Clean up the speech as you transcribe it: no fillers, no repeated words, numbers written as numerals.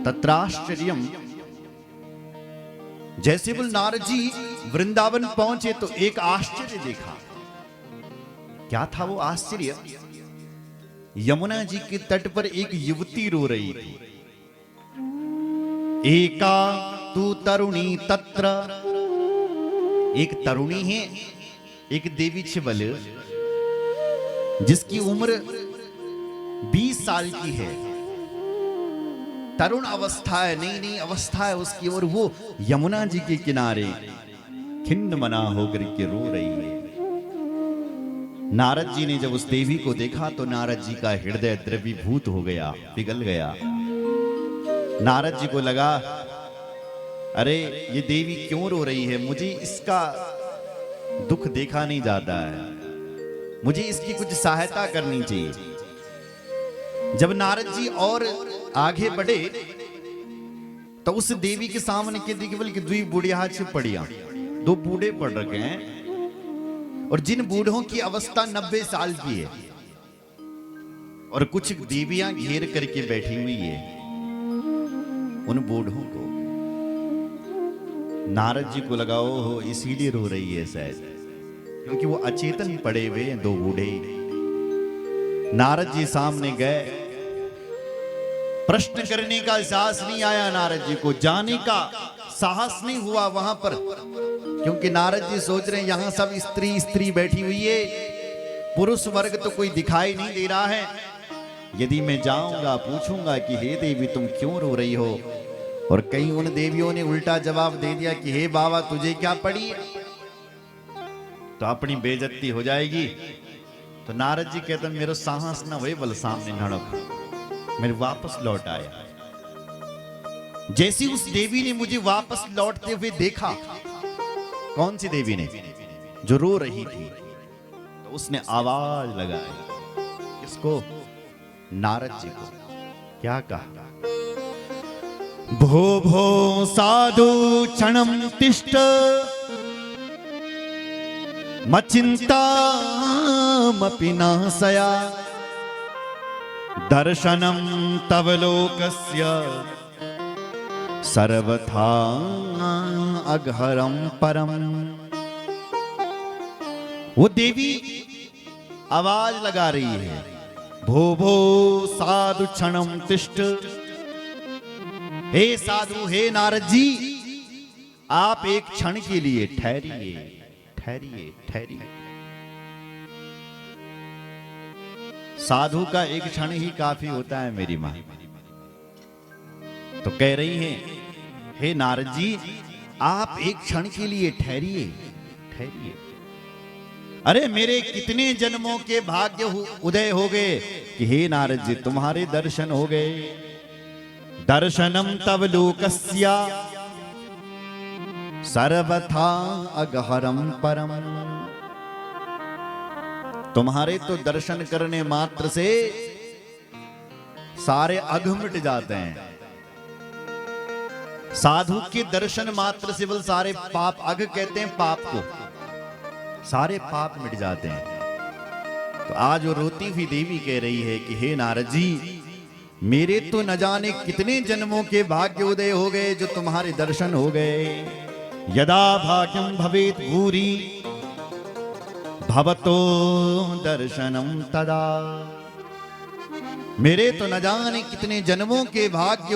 तत्राश्चर्यम। जैसे बोल नारद जी वृंदावन पहुंचे तो एक आश्चर्य देखा। क्या था वो आश्चर्य? यमुना जी के तट पर एक युवती रो रही थी। एका तू तरुणी तत्र, एक तरुणी है, एक देवी छिबल जिसकी उम्र 20 साल की है। तरुण अवस्था है, नई नई अवस्था है उसकी, और वो यमुना जी के किनारे खिन्न मना होकर के रो रही है। नारद जी ने जब उस देवी को देखा तो नारद जी का हृदय द्रवीभूत हो गया, पिघल गया। नारद जी को लगा, अरे ये देवी क्यों रो रही है? मुझे इसका दुख देखा नहीं जाता है, मुझे इसकी कुछ सहायता करनी चाहिए। जब नारद जी और आगे बढ़े तो उस देवी के सामने के केवल दुई बुढ़िया पड़िया, दो बूढ़े पड़ रखे हैं, और जिन बूढ़ों की अवस्था 90 साल की है, और कुछ देवियां घेर करके बैठी हुई है उन बूढ़ों को। नारद जी को लगा हो इसीलिए रो रही है शायद, क्योंकि वो अचेतन पड़े हुए हैं दो बूढ़े। नारद जी सामने गए, प्रश्न करने का साहस नहीं आया नारद जी को, जाने का साहस नहीं हुआ वहां पर, क्योंकि नारद जी सोच रहे हैं यहां सब स्त्री स्त्री बैठी हुई है, पुरुष वर्ग तो कोई दिखाई नहीं दे रहा है। यदि मैं जाऊंगा पूछूंगा कि हे देवी तुम क्यों रो रही हो, और कहीं उन देवियों ने उल्टा जवाब दे दिया कि हे बाबा तुझे क्या पड़ी है, तो अपनी बेइज्जती हो जाएगी। तो नारद जी कहते मेरा साहस न हुए बल सामने नड़क, मेरे वापस लौट आया। जैसी उस देवी ने मुझे वापस लौटते हुए देखा, कौन सी देवी ने? जो रो रही थी, तो उसने आवाज लगाई। किसको? नारद जी को। क्या कहा? भो भो साधु क्षणम तिष्ठ मचिंतामपि नाशया दर्शनम तव लोकस्य सर्वथा अघहरम परम। वो देवी आवाज लगा रही है, भो भो साधु क्षणम तिष्ठ। हे साधु, हे नारद जी, आप एक क्षण के लिए ठहरिए, ठहरिए, ठहरिए। साधु का एक क्षण ही काफी होता है मेरी मां। तो कह रही हैं, हे नारद जी, आप एक क्षण के लिए ठहरिए, ठहरिए। अरे मेरे कितने जन्मों के भाग्य उदय हो गए कि हे नारद जी तुम्हारे दर्शन हो गए। दर्शनम तव लोकस्य सर्वथा अघहरम परम। तुम्हारे तो दर्शन करने मात्र से सारे अघ मिट जाते हैं। साधु के दर्शन मात्र से बल सारे पाप, अघ कहते हैं पाप को, सारे पाप मिट जाते हैं। तो आज वो रोती हुई देवी कह रही है कि हे नारद जी, मेरे तो न जाने कितने जन्मों के भाग्य उदय हो गए जो तुम्हारे दर्शन हो गए। यदा भाग्यम भवेत भूरि भवतो दर्शनम तदा। मेरे तो न जाने कितने जन्मों के भाग्य